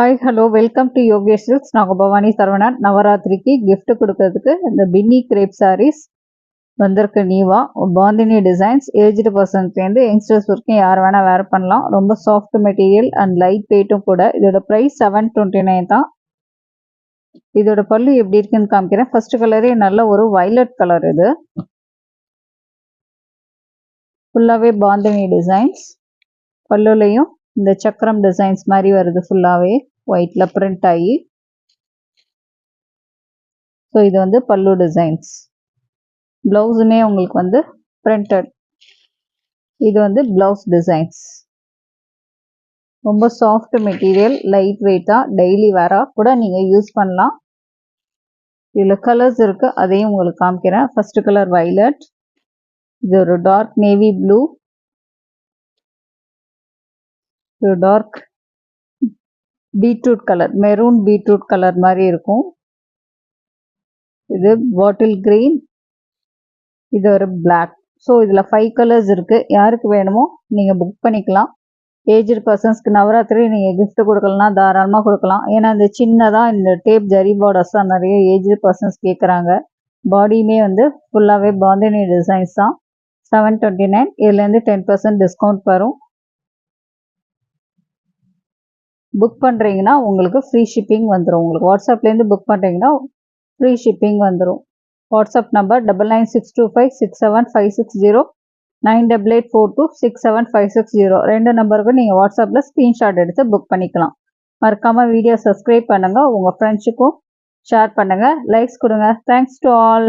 Hi hello welcome to Yogesh silks. நாங்கள் Bhavani Saravanan. நவராத்திரிக்கு gift கொடுக்கறதுக்கு இந்த பின்னி கிரேப் sarees வந்திருக்கு நியூவா. பாந்தினி டிசைன்ஸ். ஏஜ்டு பர்சன்ஸ்லேருந்து யங்ஸ்டர்ஸ் வரைக்கும் யார் வேணால் வேர் பண்ணலாம். ரொம்ப சாஃப்ட் மெட்டீரியல் அண்ட் லைட் வெயிட்டும் கூட. இதோட ப்ரைஸ் 729 தான். இதோட பல்லு எப்படி இருக்குன்னு காமிக்கிறேன். ஃபர்ஸ்ட் கலரே நல்ல ஒரு வயலட் கலர். இது ஃபுல்லாகவே பாந்தினி டிசைன்ஸ். பல்லுலையும் இந்த சக்கரம் டிசைன்ஸ் மாதிரி வருது. ஃபுல்லாகவே ஒயிட்ல பிரிண்ட் ஆகி. ஸோ இது வந்து பல்லு டிசைன்ஸ். ப்ளவுஸுமே உங்களுக்கு வந்து பிரிண்டட். இது வந்து ப்ளவுஸ் டிசைன்ஸ். ரொம்ப சாஃப்ட் மெட்டீரியல், லைட் வெயிட்டாக, டெய்லி வேராக கூட நீங்கள் யூஸ் பண்ணலாம். இதில் கலர்ஸ் இருக்குது, அதையும் உங்களுக்கு காமிக்கிறேன். First colour violet. இது ஒரு டார்க் நேவி ப்ளூ. ஒரு dark beetroot colour, maroon beetroot colour மாதிரி இருக்கும். இது பாட்டில் கிரீன். இது ஒரு பிளாக். ஸோ இதில் 5 கலர்ஸ் இருக்குது. யாருக்கு வேணுமோ நீங்கள் புக் பண்ணிக்கலாம். ஏஜ்டு பர்சன்ஸ்க்கு நவராத்திரி நீங்கள் gift கொடுக்கலன்னா தாராளமாக கொடுக்கலாம். ஏன்னா இந்த சின்னதாக இந்த டேப் ஜரி பார்டர்ஸ் தான் நிறைய ஏஜ்டு பர்சன்ஸ் கேட்குறாங்க. பாடியுமே வந்து ஃபுல்லாகவே பாந்தினி டிசைன்ஸ் தான். 729. இதுலேருந்து 10% டிஸ்கவுண்ட் வரும். புக் பண்ணுறீங்கன்னா உங்களுக்கு ஃப்ரீ ஷிப்பிங் வந்துடும். உங்களுக்கு வாட்ஸ்அப்லேருந்து புக் பண்ணுறீங்கன்னா ஃப்ரீ ஷிப்பிங் வந்துடும். WhatsApp number 9962567560, 9884267560. 2 நம்பருக்கும் நீங்கள் வாட்ஸ்அப்பில் ஸ்க்ரீன்ஷாட் எடுத்து புக் பண்ணிக்கலாம். மறக்காமல் வீடியோ சப்ஸ்கிரைப் பண்ணுங்கள். உங்கள் ஃப்ரெண்ட்ஸுக்கும் ஷேர் பண்ணுங்கள். லைக்ஸ் கொடுங்க. Thanks to all.